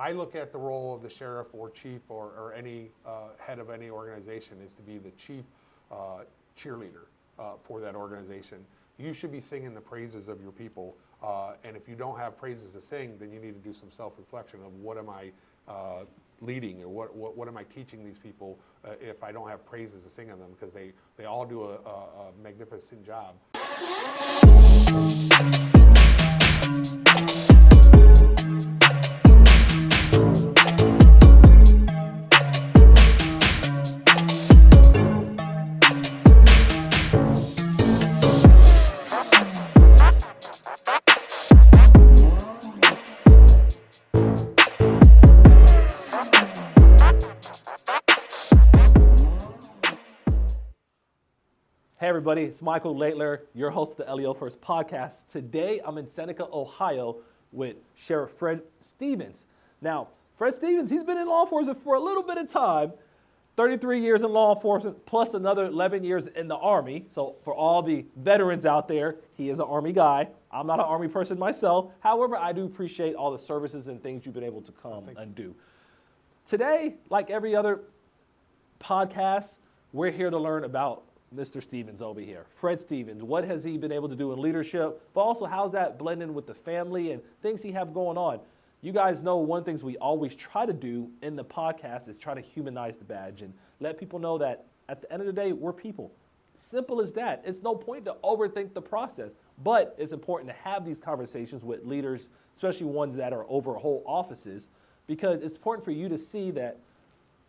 I look at the role of the sheriff or chief or any head of any organization is to be the chief cheerleader for that organization. You should be singing the praises of your people, and if you don't have praises to sing, then you need to do some self-reflection of what am I leading, or what am I teaching these people if I don't have praises to sing of them, because they all do a magnificent job. Hey everybody, it's Michael Laitler, your host of the LEO First podcast. Today I'm in Seneca, Ohio with Sheriff Fred Stevens. Now, Fred Stevens, he's been in law enforcement for a little bit of time, 33 years in law enforcement plus another 11 years in the Army. So for all the veterans out there, he is an Army guy. I'm not an Army person myself. However, I do appreciate all the services and things you've been able to come and do. Today, like every other podcast, we're here to learn about Mr. Stevens over here, Fred Stevens. What has he been able to do in leadership, but also how's that blending with the family and things he have going on? You guys know one of the things we always try to do in the podcast is try to humanize the badge and let people know that at the end of the day, we're people. Simple as that. It's no point to overthink the process, but it's important to have these conversations with leaders, especially ones that are over whole offices, because it's important for you to see that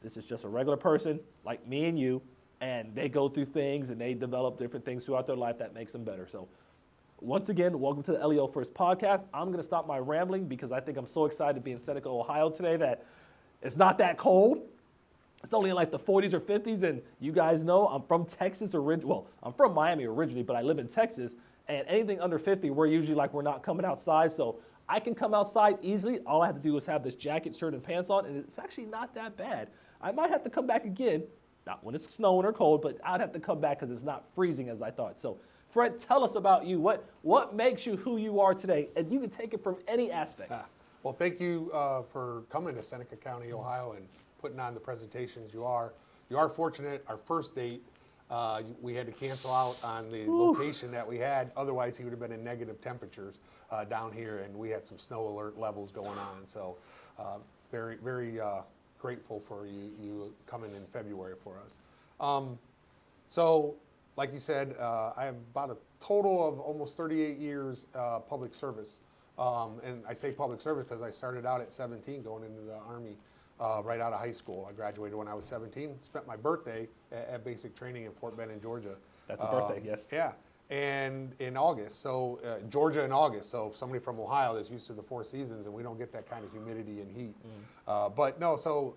this is just a regular person like me and you, and they go through things and they develop different things throughout their life that makes them better. So once again, welcome to the LEO First podcast. I'm going to stop my rambling because I think I'm so excited to be in Seneca, Ohio today that it's not that cold. It's only in like the 40s or 50s, and you guys know I'm from Texas originally. Well, I'm from Miami originally, but I live in Texas, and anything under 50, we're usually like we're not coming outside. So I can come outside easily. All I have to do is have this jacket, shirt, and pants on, and it's actually not that bad. I might have to come back again. Not when it's snowing or cold, but I'd have to come back because it's not freezing as I thought. So, Fred, tell us about you. What makes you who you are today? And you can take it from any aspect. Well, thank you for coming to Seneca County, Ohio, and putting on the presentations. You are fortunate. Our first date, we had to cancel out on the location that we had. Otherwise, he would have been in negative temperatures down here, and we had some snow alert levels going on. So, very, very grateful for you coming in February for us. So, like you said, I have about a total of almost 38 years public service. And I say public service because I started out at 17 going into the Army right out of high school. I graduated when I was 17, spent my birthday at basic training in Fort Benning, Georgia. That's a birthday, yes. Yeah. And in August, so Georgia in August. So if somebody from Ohio that's used to the four seasons, and we don't get that kind of humidity and heat. But no, so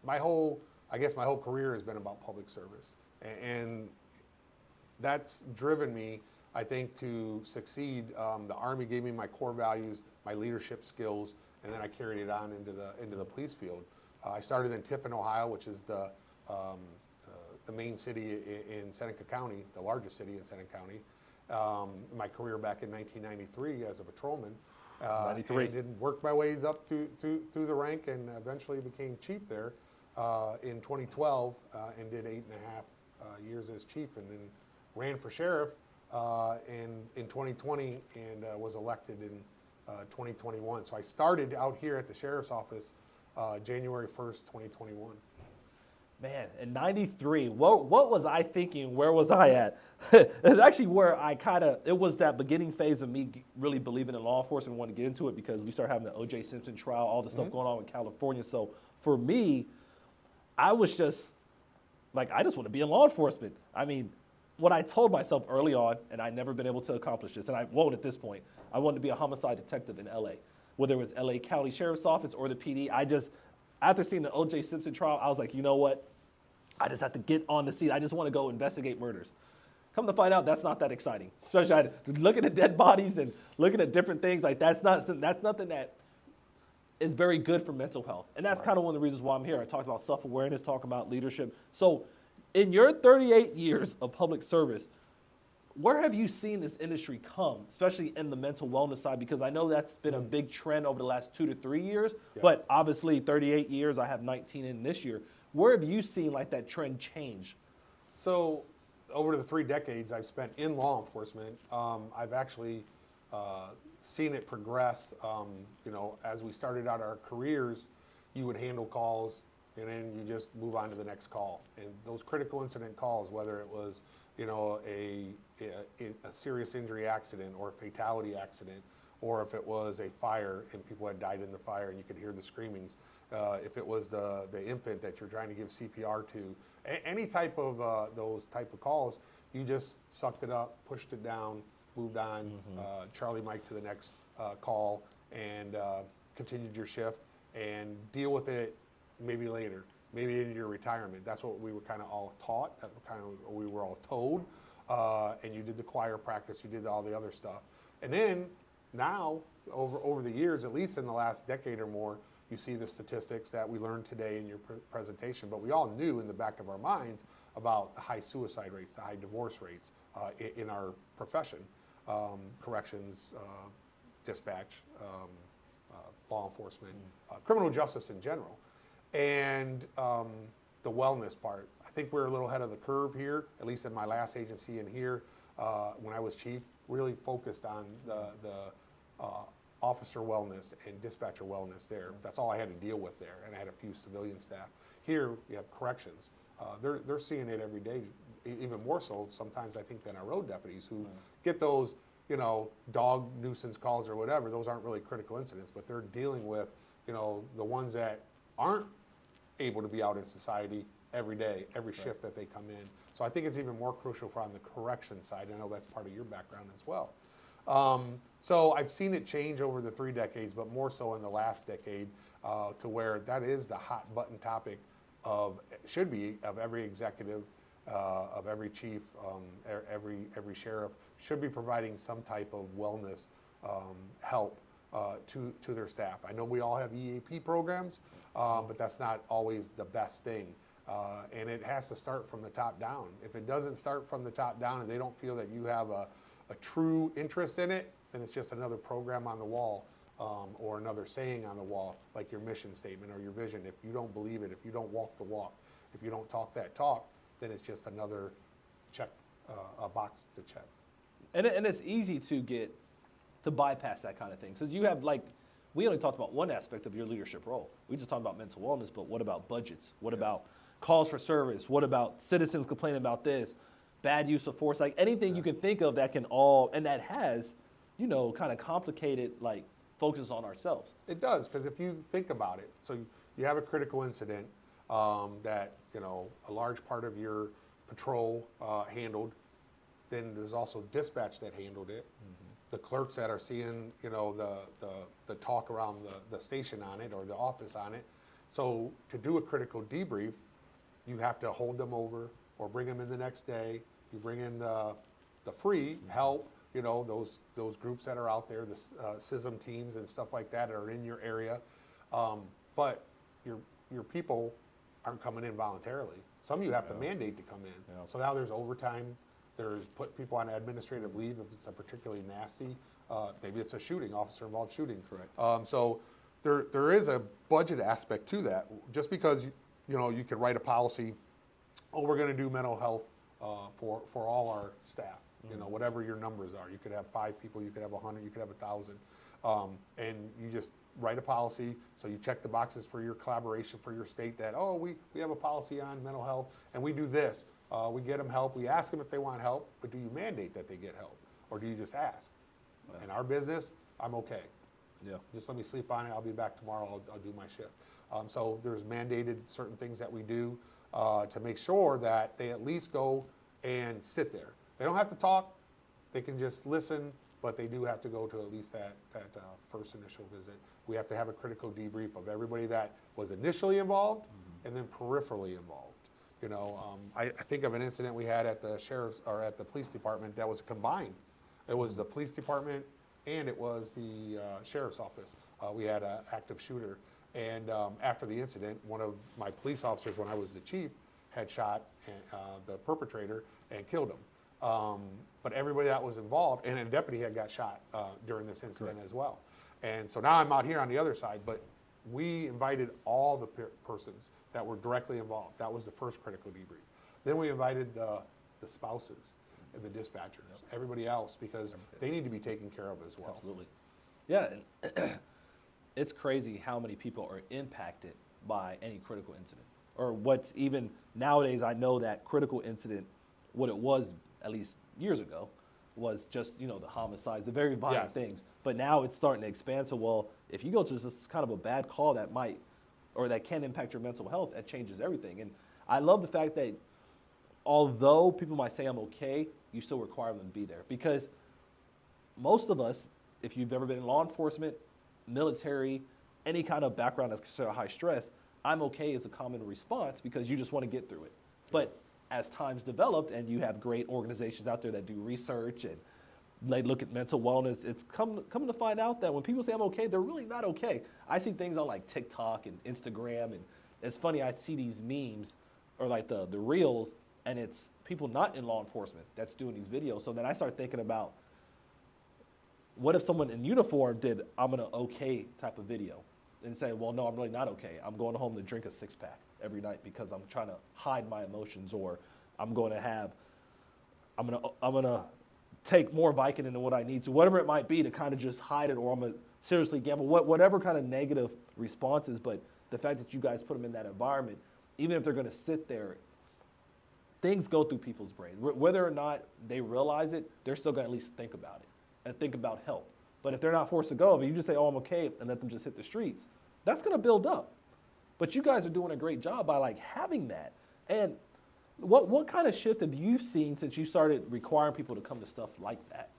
my whole career has been about public service, and that's driven me, I think, to succeed. The Army gave me my core values, my leadership skills, and then I carried it on into the police field. I started in Tiffin, Ohio, which is the main city in Seneca County, the largest city in Seneca County. My career back in 1993 as a patrolman. 93. And then worked my ways up through the rank, and eventually became chief there in 2012, and did 8.5 years as chief, and then ran for sheriff in 2020 and was elected in 2021. So I started out here at the sheriff's office January 1st, 2021. Man, in 93, what was I thinking? Where was I at? It's actually where it was that beginning phase of me really believing in law enforcement and wanting to get into it because we started having the O.J. Simpson trial, all the stuff going on in California. So for me, I was just like, I just want to be in law enforcement. I mean, what I told myself early on, and I'd never been able to accomplish this, and I won't at this point, I wanted to be a homicide detective in L.A., whether it was L.A. County Sheriff's Office or the PD. After seeing the O.J. Simpson trial, I was like, you know what? I just have to get on the scene. I just want to go investigate murders. Come to find out, that's not that exciting. Especially looking at dead bodies and looking at different things. Like that's nothing that is very good for mental health. And that's kind of one of the reasons why I'm here. I talked about self-awareness, talking about leadership. So in your 38 years of public service, where have you seen this industry come, especially in the mental wellness side? Because I know that's been a big trend over the last 2 to 3 years, but obviously 38 years, I have 19 in this year. Where have you seen like that trend change? So over the 3 decades I've spent in law enforcement, I've actually seen it progress. As we started out our careers, you would handle calls and then you just move on to the next call. And those critical incident calls, whether it was, a serious injury accident or a fatality accident, or if it was a fire and people had died in the fire and you could hear the screamings, if it was the infant that you're trying to give CPR to, any type of those type of calls, you just sucked it up, pushed it down, moved on, Charlie Mike to the next call, and continued your shift and deal with it maybe later, maybe in your retirement. That's what we were kind of all taught, that's kind of we were all told, and you did the choir practice, you did all the other stuff. And then now, over the years, at least in the last decade or more, you see the statistics that we learned today in your presentation, but we all knew in the back of our minds about the high suicide rates, the high divorce rates in our profession, corrections, dispatch, law enforcement, criminal justice in general. And the wellness part, I think we're a little ahead of the curve here, at least in my last agency and here, when I was chief, really focused on the officer wellness and dispatcher wellness there. That's all I had to deal with there, and I had a few civilian staff. Here, we have corrections. They're seeing it every day, even more so sometimes I think than our road deputies who get those, dog nuisance calls or whatever. Those aren't really critical incidents, but they're dealing with, the ones that aren't able to be out in society every day, every shift that they come in. So I think it's even more crucial for on the correction side. I know that's part of your background as well. So I've seen it change over the 3 decades, but more so in the last decade, to where that is the hot button topic should be of every executive, of every chief, every sheriff should be providing some type of wellness help to their staff. I know we all have EAP programs, but that's not always the best thing. And it has to start from the top down. If it doesn't start from the top down and they don't feel that you have a true interest in it, then it's just another program on the wall, or another saying on the wall, like your mission statement or your vision. If you don't believe it, if you don't walk the walk, if you don't talk that talk, then it's just another check, a box to check. And it's easy to bypass that kind of thing. Because you have we only talked about one aspect of your leadership role. We just talked about mental wellness, but what about budgets? What about calls for service? What about citizens complaining about this? Bad use of force, anything you can think of that can and that has, kind of complicated, focus on ourselves. It does, because if you think about it, so you have a critical incident that, a large part of your patrol handled, then there's also dispatch that handled it. The clerks that are seeing, the talk around the station on it or the office on it. So to do a critical debrief, you have to hold them over or bring them in the next day. You bring in the free help, those groups that are out there, the CISM teams and stuff like that are in your area. But your people aren't coming in voluntarily. Some of you have to mandate to come in. Yeah. So now there's overtime. There's put people on administrative leave if it's a particularly nasty, maybe it's a shooting, officer-involved shooting. Correct. So there is a budget aspect to that. Just because you could write a policy, we're going to do mental health for all our staff. Whatever your numbers are. You could have 5 people, you could have 100, you could have 1,000, and you just write a policy. So you check the boxes for your collaboration for your state that we have a policy on mental health, and we do this. We get them help. We ask them if they want help, but do you mandate that they get help, or do you just ask? In our business, I'm okay. Yeah. Just let me sleep on it. I'll be back tomorrow. I'll do my shift. So there's mandated certain things that we do to make sure that they at least go and sit there. They don't have to talk. They can just listen, but they do have to go to at least that first initial visit. We have to have a critical debrief of everybody that was initially involved and then peripherally involved. I think of an incident we had at the sheriff's or at the police department that was combined. It was the police department and it was the sheriff's office. We had an active shooter, and after the incident, one of my police officers, when I was the chief, had shot the perpetrator and killed him. but everybody that was involved, and a deputy had got shot during this incident as well. And so now I'm out here on the other side, but we invited all the persons that were directly involved. That was the first critical debrief. Then we invited the spouses and the dispatchers, everybody else, because they need to be taken care of as well. Absolutely. Yeah, and it's crazy how many people are impacted by any critical incident. Or what's even nowadays, I know that critical incident, what it was at least years ago, was just, the homicides, the very violent things. But now it's starting to expand. So, well, if you go to this kind of a bad call that might, or that can impact your mental health, that changes everything. And I love the fact that although people might say I'm okay, you still require them to be there. Because most of us, if you've ever been in law enforcement, military, any kind of background that's considered high stress, I'm okay is a common response because you just want to get through it. But as time's developed and you have great organizations out there that do research and they look at mental wellness, it's coming to find out that when people say I'm okay, they're really not okay. I see things on like TikTok and Instagram, and it's funny, I see these memes or like the reels, and it's people not in law enforcement that's doing these videos. So then I start thinking about, what if someone in uniform did I'm gonna okay type of video and say, well, no, I'm really not okay. I'm going home to drink a 6-pack every night because I'm trying to hide my emotions, or I'm gonna take more Vicodin than what I need to, whatever it might be, to kind of just hide it, or I'm gonna seriously gamble, whatever kind of negative responses. But the fact that you guys put them in that environment, even if they're gonna sit there, things go through people's brains. Whether or not they realize it, they're still gonna at least think about it and think about help. But if they're not forced to go, if you just say, oh, I'm okay, and let them just hit the streets, that's gonna build up. But you guys are doing a great job by like having that. And what kind of shift have you seen since you started requiring people to come to stuff like that?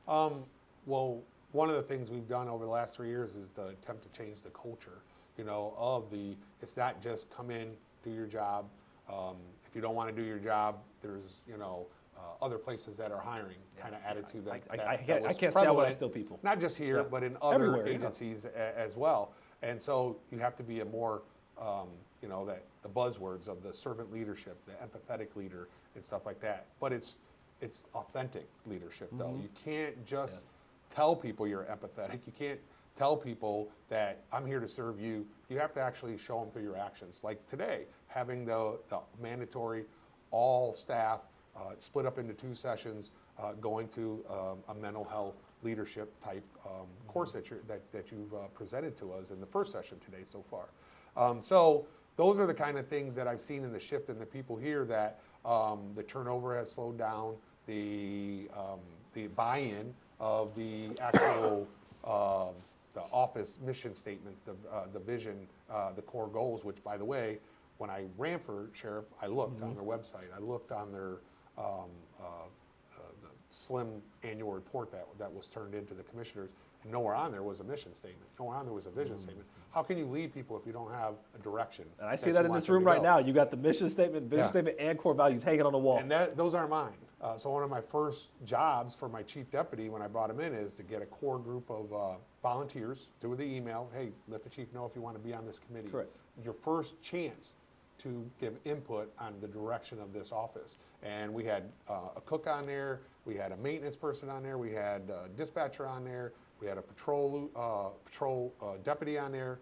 Well, one of the things we've done over the last 3 years is the attempt to change the culture, it's not just come in, do your job. If you don't want to do your job, there's, other places that are hiring kind of attitude that I was can't prevalent, steal people. not just here, but in other Everywhere, agencies as well. And so you have to be a more, that the buzzwords of the servant leadership, the empathetic leader and stuff like that. But it's authentic leadership though. You can't just tell people you're empathetic. You can't tell people that I'm here to serve you. You have to actually show them through your actions. Like today, having the mandatory all staff split up into 2 sessions, going to a mental health leadership type course that you've presented to us in the first session today so far. So those are the kind of things that I've seen in the shift in the people here, that the turnover has slowed down, the buy-in of the actual the office mission statements, the vision, the core goals, which by the way, when I ran for sheriff, I looked on their website, I looked on their the slim annual report that was turned into the commissioners, and nowhere on there was a mission statement. Nowhere on there was a vision statement. How can you lead people if you don't have a direction? And I see that in this room right now. You got the mission statement, vision statement, and core values hanging on the wall. And those aren't mine. So one of my first jobs for my chief deputy when I brought him in is to get a core group of volunteers, do the email, hey, let the chief know if you want to be on this committee. Correct. Your first chance to give input on the direction of this office. And we had a cook on there, we had a maintenance person on there, we had a dispatcher on there, we had a patrol deputy on there,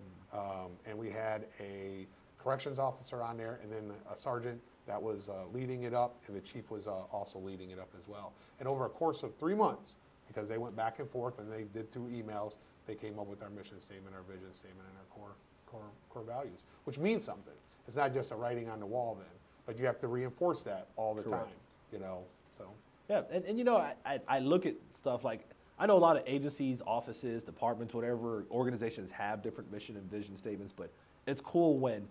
and we had a corrections officer on there, and then a sergeant that was leading it up, and the chief was also leading it up as well. And over a course of 3 months, because they went back and forth and they did through emails, they came up with our mission statement, our vision statement, and our core values, which means something. It's not just a writing on the wall then, but you have to reinforce that all the time, so. Yeah, and I look at stuff like, I know a lot of agencies, offices, departments, whatever, organizations have different mission and vision statements, but it's cool when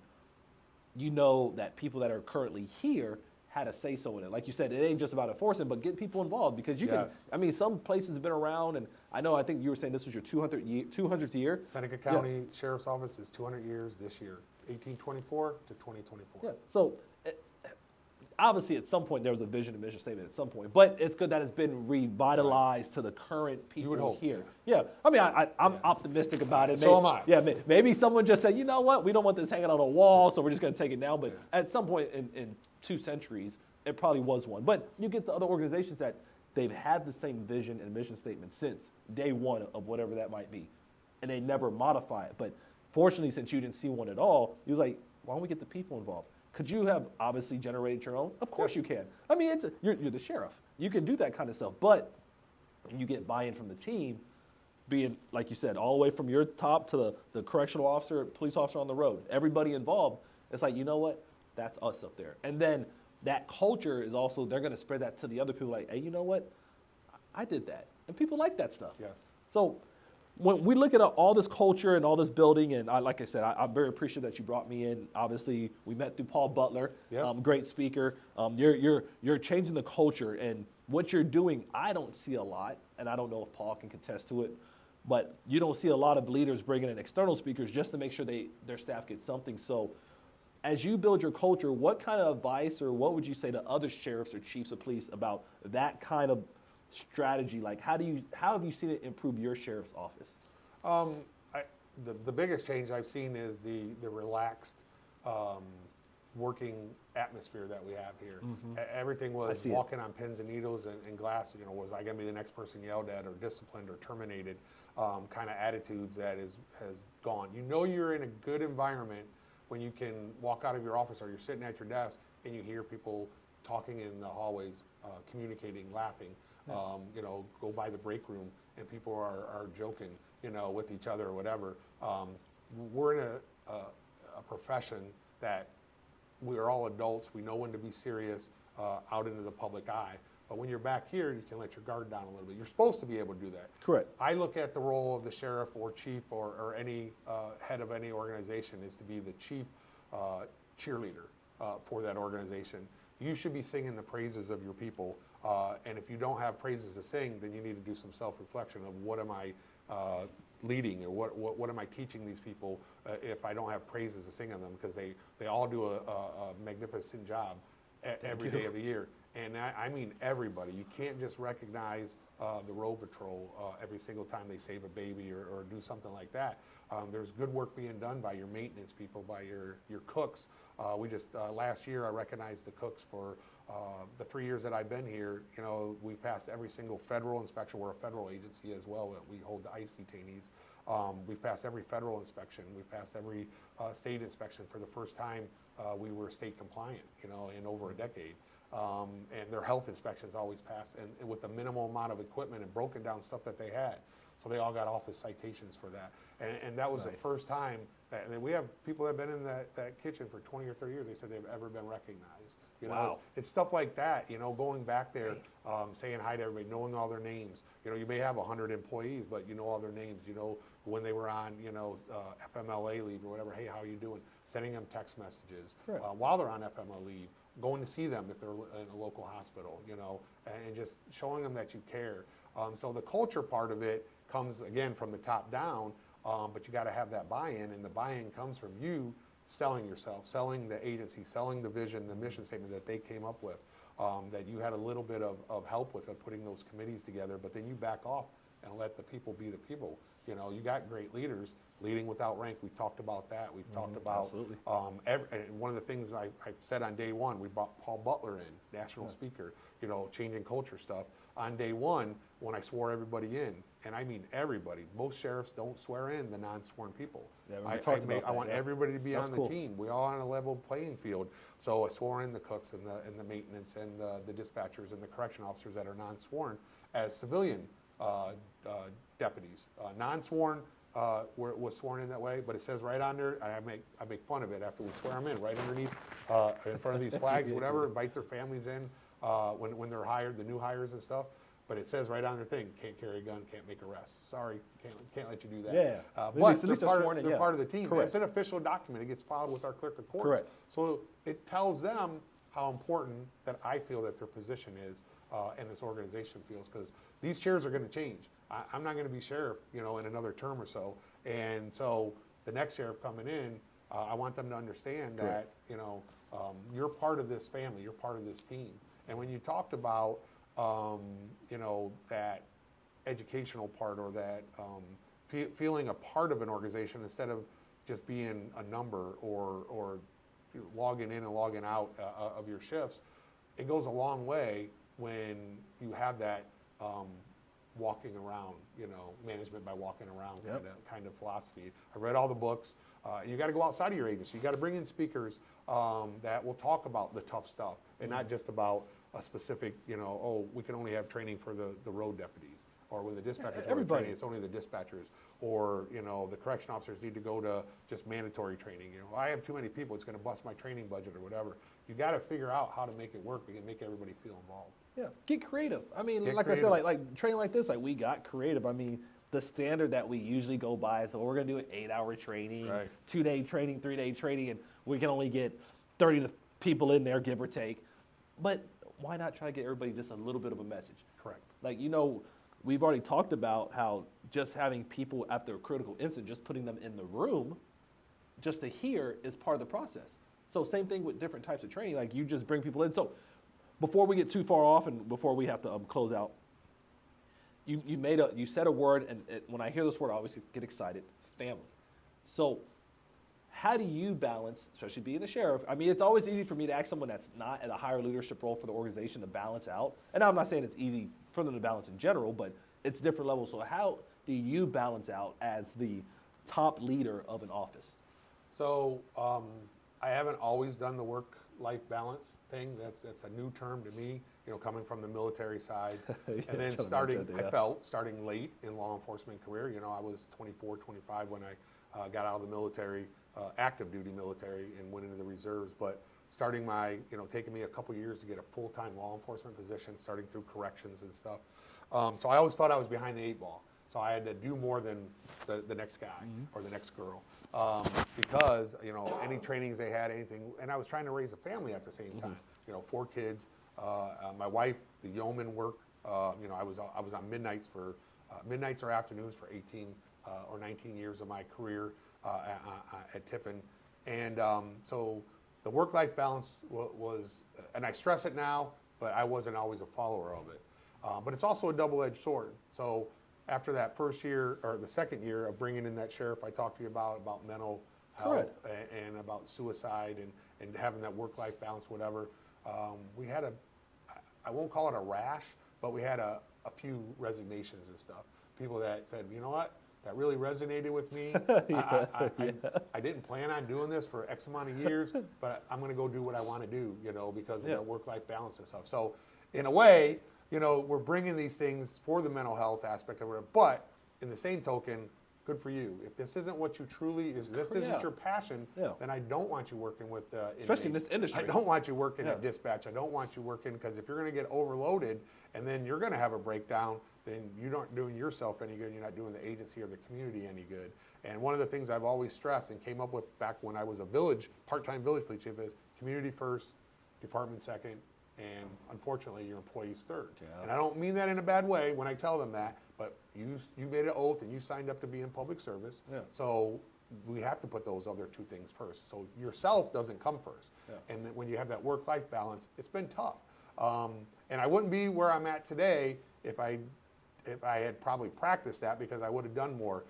you know that people that are currently here had a say-so in it. Like you said, it ain't just about enforcing, but get people involved, because you can, some places have been around, and I think you were saying this was your 200th year. Seneca County Sheriff's Office is 200 years this year, 1824 to 2024. Yeah, so obviously at some point there was a vision and mission statement at some point, but it's good that it's been revitalized to the current people you would hope, here. Yeah, I'm optimistic about it. So am I. Yeah, maybe someone just said, you know what, we don't want this hanging on a wall, so we're just going to take it down. But at some point in 2 centuries, it probably was one. But you get the other organizations that they've had the same vision and mission statement since day one of whatever that might be, and they never modify it. But fortunately, since you didn't see one at all, you was like, why don't we get the people involved? Could you have obviously generated your own? Of course Yes. you can. I mean, you're the sheriff. You can do that kind of stuff. But when you get buy-in from the team, being, like you said, all the way from your top to the correctional officer, police officer on the road, everybody involved, it's like, you know what? That's us up there. And then that culture is also, they're going to spread that to the other people like, hey, you know what? I did that. And people like that stuff. Yes. So when we look at all this culture and all this building, and like I said, I'm very appreciative that you brought me in. Obviously, we met through Paul Butler, Yes. Great speaker. You're changing the culture, and what you're doing, I don't see a lot, and I don't know if Paul can contest to it, but you don't see a lot of leaders bringing in external speakers just to make sure their staff gets something. So as you build your culture, what kind of advice or what would you say to other sheriffs or chiefs of police about that kind of strategy? Like, how have you seen it improve your sheriff's office? The biggest change I've seen is the relaxed working atmosphere that we have here. Everything was walking on pins and needles and glass. You know, was I going to be the next person yelled at or disciplined or terminated? Kind of attitudes that has gone. You know, you're in a good environment when you can walk out of your office or you're sitting at your desk and you hear people talking in the hallways, communicating, laughing. You know, go by the break room and people are joking, you know, with each other or whatever. We're in a profession that we are all adults. We know when to be serious out into the public eye. But when you're back here, you can let your guard down a little bit. You're supposed to be able to do that. Correct. I look at the role of the sheriff or chief or any head of any organization is to be the chief cheerleader for that organization. You should be singing the praises of your people. And if you don't have praises to sing, then you need to do some self-reflection of what am I leading or what am I teaching these people if I don't have praises to sing on them, because they all do a magnificent job every day of the year. And I mean everybody. You can't just recognize the road patrol every single time they save a baby or do something like that. There's good work being done by your maintenance people, by your cooks. We just last year I recognized the cooks for the 3 years that I've been here. You know, we passed every single federal inspection. We're a federal agency as well. We hold the ICE detainees. We've passed every federal inspection. We've passed every state inspection. For the first time, we were state compliant, you know, in over a decade. And their health inspections always passed, and with the minimal amount of equipment and broken down stuff that they had. So they all got office citations for that. And that was the first time that we have people that have been in that kitchen for 20 or 30 years. They said they've ever been recognized. You know, it's stuff like that, you know, going back there, saying hi to everybody, knowing all their names. You know, you may have 100 employees, but you know all their names. You know when they were on, you know, FMLA leave or whatever. Hey, how are you doing? Sending them text messages while they're on FMLA leave. Going to see them if they're in a local hospital, you know, and just showing them that you care. So the culture part of it comes, again, from the top down, but you got to have that buy-in, and the buy-in comes from you selling yourself, selling the agency, selling the vision, the mission statement that they came up with, that you had a little bit of help with putting those committees together, but then you back off and let the people be the people. You know, you got great leaders leading without rank. We've talked about that. We've talked about, and one of the things I've said on day one, we brought Paul Butler in, national speaker, you know, changing culture stuff. On day one, when I swore everybody in, and I mean everybody, most sheriffs don't swear in the non-sworn people. Yeah, I want everybody to be on the team. We're all on a level playing field. So I swore in the cooks and the maintenance and the dispatchers and the correction officers that are non-sworn as civilian deputies. Non-sworn was sworn in that way, but it says right on there, and I make fun of it after we swear them in, right underneath, in front of these flags, whatever, invite their families in when they're hired, the new hires and stuff. But it says right on their thing, can't carry a gun, can't make arrests. Sorry, can't let you do that. Yeah. But they're part of the team. It's an official document. It gets filed with our clerk of courts. Correct. So it tells them how important that I feel that their position is and this organization feels, because these chairs are going to change. I'm not going to be sheriff, you know, in another term or so. And so the next sheriff coming in, I want them to understand that, you know, you're part of this family, you're part of this team. And when you talked about, you know, that educational part or that feeling a part of an organization instead of just being a number or logging in and logging out of your shifts, it goes a long way when you have that walking around, management by walking around kind of philosophy. I read all the books. You got to go outside of your agency. You got to bring in speakers that will talk about the tough stuff and not just about a specific, we can only have training for the road deputies, or when the dispatchers go to training, it's only the dispatchers, or the correction officers need to go to just mandatory training. I have too many people, it's going to bust my training budget or whatever. You got to figure out how to make it work and make everybody feel involved. Yeah, get creative. I mean, Get like creative. I said, like training like this, like we got creative. I mean, the standard that we usually go by, so we're gonna do an 8-hour training, Right. 2-day training, 3-day training, and we can only get 30 people in there, give or take. But why not try to get everybody just a little bit of a message? Correct. Like, we've already talked about how just having people after a critical incident, just putting them in the room, just to hear is part of the process. So same thing with different types of training, like you just bring people in. So before we get too far off and before we have to close out, you said a word, and when I hear this word, I always get excited, family. So how do you balance, especially being a sheriff? I mean, it's always easy for me to ask someone that's not at a higher leadership role for the organization to balance out. And I'm not saying it's easy for them to balance in general, but it's different levels. So how do you balance out as the top leader of an office? So I haven't always done the work-life balance thing. That's a new term to me, coming from the military side. And then starting late in law enforcement career. I was 24, 25 when I got out of the military, active duty military, and went into the reserves. But starting taking me a couple years to get a full-time law enforcement position, starting through corrections and stuff. So I always thought I was behind the 8 ball. So I had to do more than the next guy or the next girl. Because, any trainings they had, anything, and I was trying to raise a family at the same time. 4 kids, my wife, the yeoman work. I was on midnights or afternoons for 18 or 19 years of my career at Tiffin, and so the work-life balance was, and I stress it now, but I wasn't always a follower of it. But it's also a double-edged sword. So after that first year or the second year of bringing in that sheriff I talked to you about mental health and about suicide and having that work-life balance, whatever, we had I won't call it a rash, but we had a few resignations and stuff. People that said, you know what, that really resonated with me. I didn't plan on doing this for X amount of years, but I'm going to go do what I want to do, because of that work-life balance and stuff. So in a way, we're bringing these things for the mental health aspect of it, but in the same token, good for you. If this isn't what you truly isn't your passion, then I don't want you working with especially inmates. in this industry. I don't want you working at dispatch. I don't want you working, because if you're going to get overloaded and then you're going to have a breakdown, then you're not doing yourself any good. You're not doing the agency or the community any good. And one of the things I've always stressed and came up with back when I was a part-time village police chief is community first, department second, and unfortunately your employees third. And I don't mean that in a bad way when I tell them that, but you made an oath and you signed up to be in public service. So we have to put those other 2 things first. So yourself doesn't come first. And when you have that work-life balance, it's been tough. And I wouldn't be where I'm at today if I had probably practiced that, because I would have done more.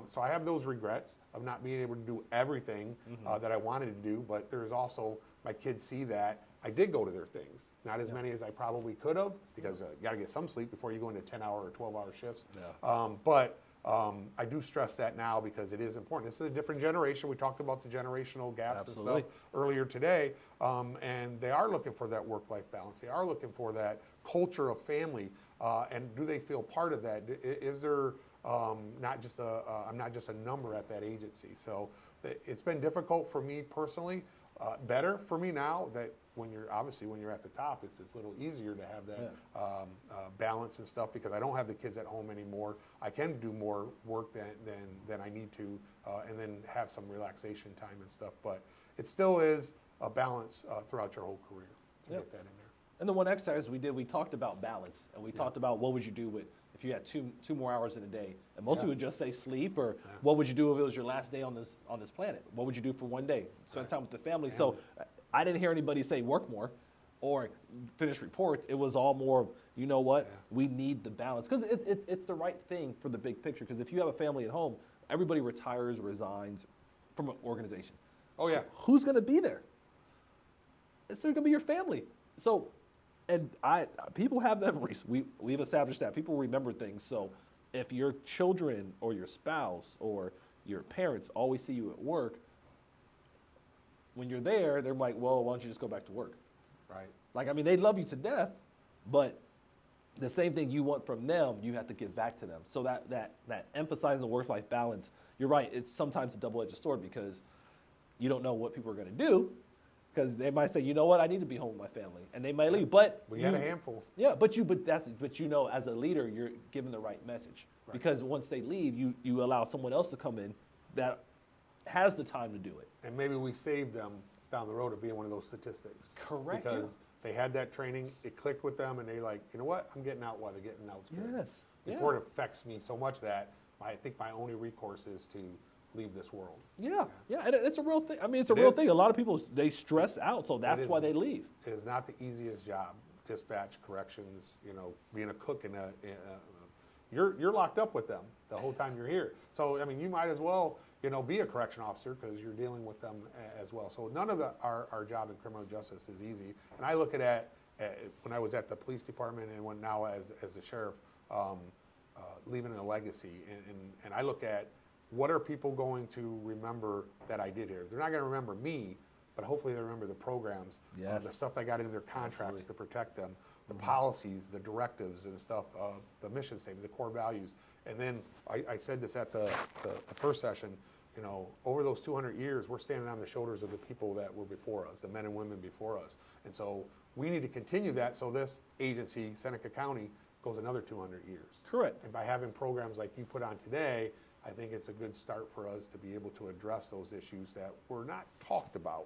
So I have those regrets of not being able to do everything that I wanted to do, but there's also, my kids see that I did go to their things. Not as many as I probably could have, because you got to get some sleep before you go into 10-hour or 12-hour shifts. But I do stress that now, because it is important. This is a different generation. We talked about the generational gaps and stuff earlier today, and they are looking for that work-life balance. They are looking for that culture of family, and do they feel part of that? Is there not just I'm not just a number at that agency? So it's been difficult for me personally. Better for me now that when you're at the top, it's a little easier to have that balance and stuff, because I don't have the kids at home anymore. I can do more work than I need to, and then have some relaxation time and stuff. But it still is a balance throughout your whole career to get that in there. And the one exercise we did, we talked about balance, and we talked about what would you do if you had two more hours in a day. And most people would just say sleep, or what would you do if it was your last day on this planet? What would you do for one day? Spend time with the family. So I didn't hear anybody say work more or finish reports. It was all more, you know what, we need the balance. Because it's the right thing for the big picture. Because if you have a family at home, everybody retires, resigns from an organization. Oh, yeah. Who's going to be there? It's going to be your family. So And people have memories. We've established that people remember things. So if your children or your spouse or your parents always see you at work, when you're there, they're like, well, why don't you just go back to work? Right. Like, I mean, they love you to death, but the same thing you want from them, you have to give back to them. So that emphasizing the work-life balance, you're right, it's sometimes a double-edged sword because you don't know what people are going to do, because they might say, you know what, I need to be home with my family, and they might leave. But We had a handful. yeah, but you know, as a leader, you're giving the right message, Right. because once they leave, you allow someone else to come in that has the time to do it. And maybe we saved them down the road of being one of those statistics. Correct, Because yeah. they had that training, it clicked with them, and they like, you know what, I'm getting out while they're getting out's good. Yes. Before Yeah. it affects me so much that I think my only recourse is to leave this world. Yeah, and it's a real thing. I mean, it's a It real is. thing. A lot of people, they stress out, so that's is. why they leave. It is not the easiest job. Dispatch, corrections, being a cook you're locked up with them the whole time you're here. So, I mean, you might as well, be a correction officer because you're dealing with them as well. So none of our job in criminal justice is easy. And I look at it when I was at the police department and when now as a sheriff, leaving a legacy. And I look at what are people going to remember that I did here? They're not going to remember me, but hopefully they remember the programs, Yes. the stuff that got in their contracts Absolutely. to protect them, the policies, the directives and stuff, the mission statement, the core values. And then I said this at the first session, over those 200 years, we're standing on the shoulders of the people that were before us, the men and women before us. And so we need to continue that so this agency, Seneca County, goes another 200 years. Correct. And by having programs like you put on today, I think it's a good start for us to be able to address those issues that were not talked about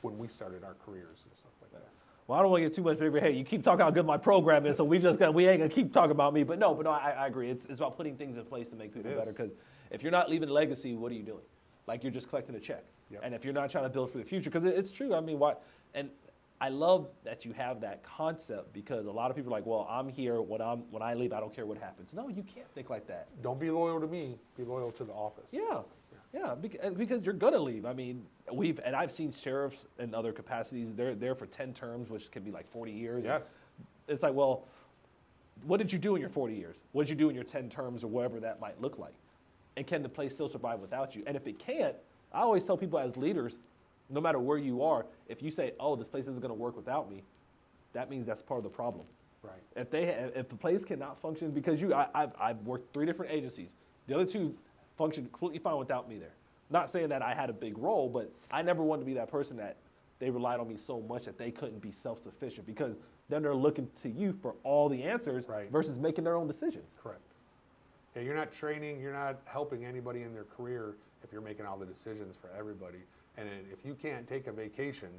when we started our careers and stuff like that. Well, I don't want to get too much bigger. Hey, you keep talking how good my program is, so we ain't gonna keep talking about me. But no, I agree. It's about putting things in place to make people is. better. Because if you're not leaving a legacy, what are you doing? Like, you're just collecting a check. Yep. And if you're not trying to build for the future, because it's true. I mean, why? And I love that you have that concept, because a lot of people are like, well, I'm here. When I leave, I don't care what happens. No, you can't think like that. Don't be loyal to me, be loyal to the office. Yeah, because you're gonna leave. I mean, I've seen sheriffs in other capacities. They're there for 10 terms, which can be like 40 years. Yes. It's like, well, what did you do in your 40 years? What did you do in your 10 terms, or whatever that might look like? And can the place still survive without you? And if it can't, I always tell people as leaders, no matter where you are, if you say, oh, this place isn't gonna work without me, that means that's part of the problem. Right. If the place cannot function, because I've worked 3 different agencies. The other 2 functioned completely fine without me there. Not saying that I had a big role, but I never wanted to be that person that they relied on me so much that they couldn't be self-sufficient, because then they're looking to you for all the answers Right. versus making their own decisions. Correct. Yeah, you're not training, you're not helping anybody in their career if you're making all the decisions for everybody. And if you can't take a vacation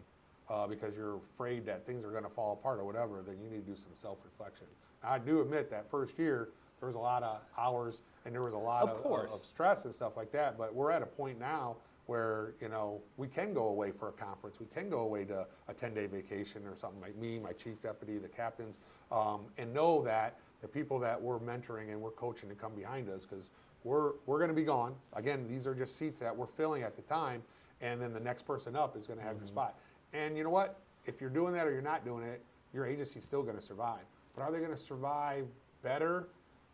because you're afraid that things are going to fall apart or whatever, then you need to do some self-reflection. Now, I do admit that first year, there was a lot of hours and there was a lot of stress and stuff like that. But we're at a point now where, we can go away for a conference. We can go away to a 10-day vacation or something, like me, my chief deputy, the captains, and know that the people that we're mentoring and we're coaching to come behind us, because we're going to be gone. Again, these are just seats that we're filling at the time, and then the next person up is going to have your spot. And you know what? If you're doing that or you're not doing it, your agency's still going to survive. But are they going to survive better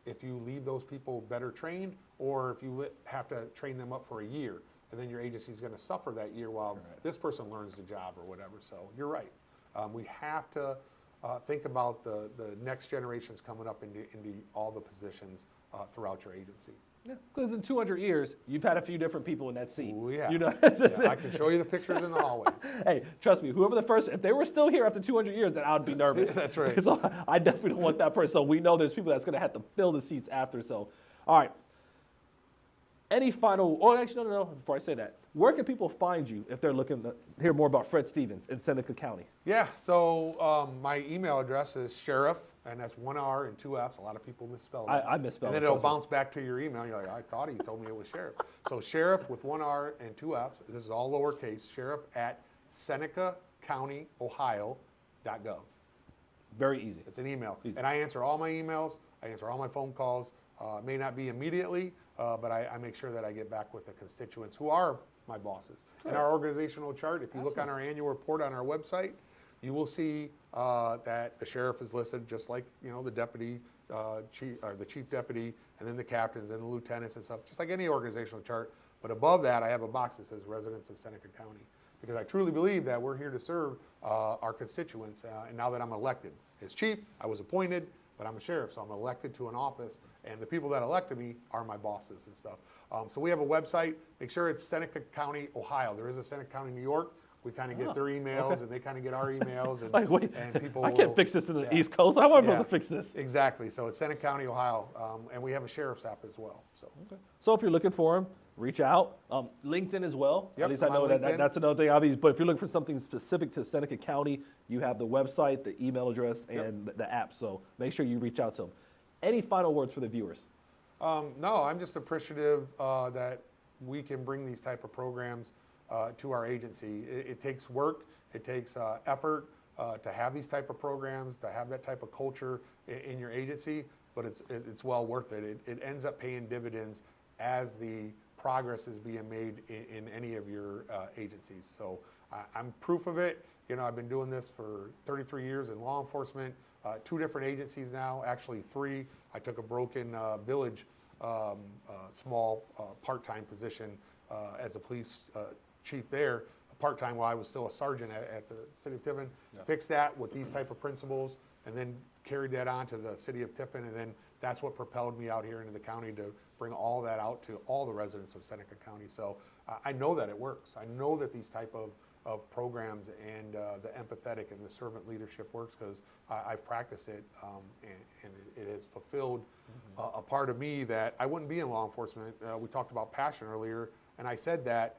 if you leave those people better trained, or if you have to train them up for a year, and then your agency's going to suffer that year while this person learns the job or whatever? So you're right. We have to think about the next generations coming up into all the positions throughout your agency. Yeah, because in 200 years, you've had a few different people in that seat. Oh, yeah. You know, Yeah, I can show you the pictures in the hallways. Hey, trust me, whoever the first, if they were still here after 200 years, then I would be nervous. That's right. So I definitely don't want that person. So we know there's people that's going to have to fill the seats after. So, all right. Any final, actually, no, before I say that, where can people find you if they're looking to hear more about Fred Stevens in Seneca County? Yeah, so my email address is sheriff, and that's 1 R and 2 Fs. A lot of people misspell that. I misspelled it. And it, then it'll trust me. bounce back to your email. You're like, I thought he told me it was sheriff. So sheriff with 1 R and 2 Fs. This is all lowercase. Sheriff at SenecaCountyOhio.gov. Very easy. It's an email. And I answer all my emails. I answer all my phone calls. It may not be immediately, but I make sure that I get back with the constituents who are my bosses. In our organizational chart, if you look on our annual report on our website, you will see that the sheriff is listed just like, the deputy chief, or the chief deputy, and then the captains and the lieutenants and stuff, just like any organizational chart. But above that, I have a box that says residents of Seneca County, because I truly believe that we're here to serve our constituents. And now that I'm elected as chief, I was appointed, but I'm a sheriff, so I'm elected to an office, and the people that elected me are my bosses and stuff. So we have a website. Make sure it's Seneca County, Ohio. There is a Seneca County, New York. We kind of get their emails, and they kind of get our emails. And, wait, and people I can't fix this in the East Coast. How am I supposed to fix this? Exactly. So it's Seneca County, Ohio, and we have a sheriff's app as well. So if you're looking for him, reach out. LinkedIn as well. Yep, At least I know that's another thing. Obviously, but if you're looking for something specific to Seneca County, you have the website, the email address, and the app. So make sure you reach out to them. Any final words for the viewers? No, I'm just appreciative that we can bring these type of programs to our agency. It takes work. It takes effort to have these type of programs, to have that type of culture in your agency, but it's well worth it. It ends up paying dividends as the progress is being made in any of your agencies. So I'm proof of it. I've been doing this for 33 years in law enforcement, 2 different agencies now, actually 3. I took a broken village, small part-time position as a police chief there, part-time while I was still a sergeant at the city of Tiffin. Fixed that with these type of principles, and then carried that on to the city of Tiffin, and then that's what propelled me out here into the county to bring all that out to all the residents of Seneca County. So I know that it works. I know that these type of programs and the empathetic and the servant leadership works, because I've practiced it, and it has fulfilled a part of me that I wouldn't be in law enforcement. We talked about passion earlier, and I said that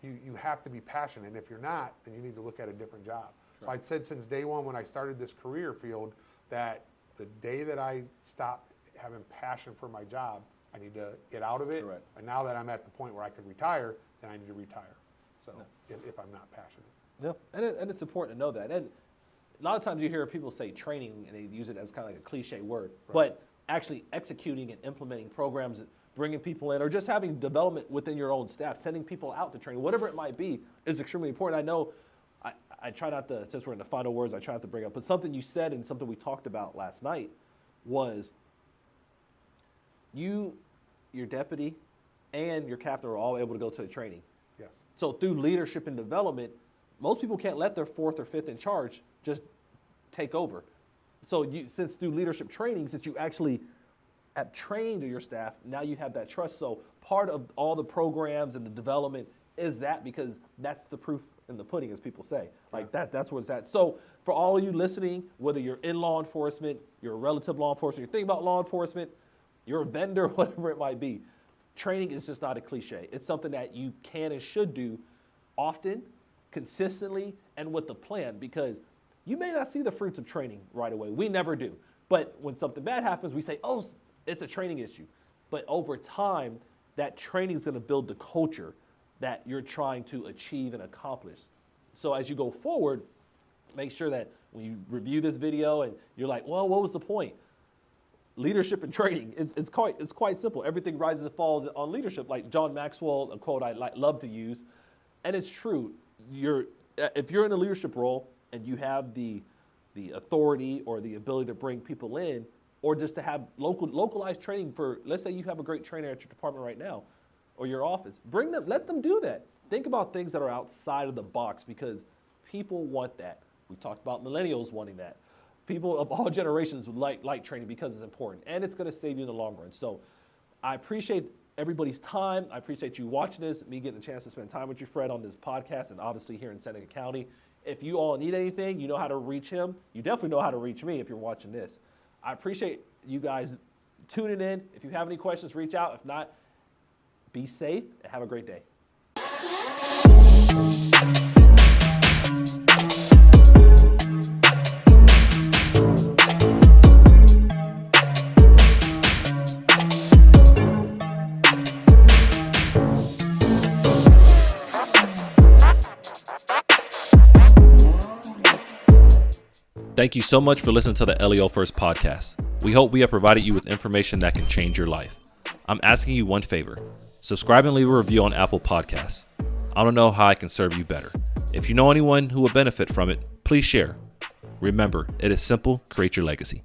you have to be passionate, and if you're not, then you need to look at a different job. Right. So I'd said since day one when I started this career field that the day that I stopped having passion for my job, I need to get out of it. Correct. And now that I'm at the point where I can retire, then I need to retire. So if I'm not passionate. Yeah, and it's important to know that. And a lot of times you hear people say training, and they use it as kind of like a cliche word. Right. But actually executing and implementing programs, bringing people in, or just having development within your own staff, sending people out to training, whatever it might be, is extremely important. I know I try not to, since we're in the final words, I try not to bring up, but something you said and something we talked about last night was your deputy and your captain are all able to go to the training. Yes. So through leadership and development, most people can't let their 4th or 5th in charge just take over. So since through leadership training, since you actually have trained your staff, now you have that trust. So part of all the programs and the development is that, because that's the proof in the pudding, as people say. Like that's where it's at. So for all of you listening, whether you're in law enforcement, you're a relative law enforcement, you're thinking about law enforcement, you're a vendor, whatever it might be, training is just not a cliche. It's something that you can and should do often, consistently, and with a plan, because you may not see the fruits of training right away. We never do. But when something bad happens, we say, oh, it's a training issue. But over time, that training is going to build the culture that you're trying to achieve and accomplish. So as you go forward, make sure that when you review this video and you're like, well, what was the point? Leadership and training, it's quite simple. Everything rises and falls on leadership. Like John Maxwell, a quote I love to use, and it's true. If you're in a leadership role and you have the authority or the ability to bring people in, or just to have localized training for, let's say you have a great trainer at your department right now, or your office, bring them, let them do that. Think about things that are outside of the box, because people want that. We talked about millennials wanting that. People of all generations like training because it's important, and it's going to save you in the long run. So I appreciate everybody's time. I appreciate you watching this, me getting a chance to spend time with you, Fred, on this podcast, and obviously here in Seneca County. If you all need anything, you know how to reach him. You definitely know how to reach me if you're watching this. I appreciate you guys tuning in. If you have any questions, reach out. If not, be safe and have a great day. Thank you so much for listening to the LEO First podcast. We hope we have provided you with information that can change your life. I'm asking you one favor. Subscribe and leave a review on Apple Podcasts. I don't know how I can serve you better. If you know anyone who would benefit from it, please share. Remember, it is simple. Create your legacy.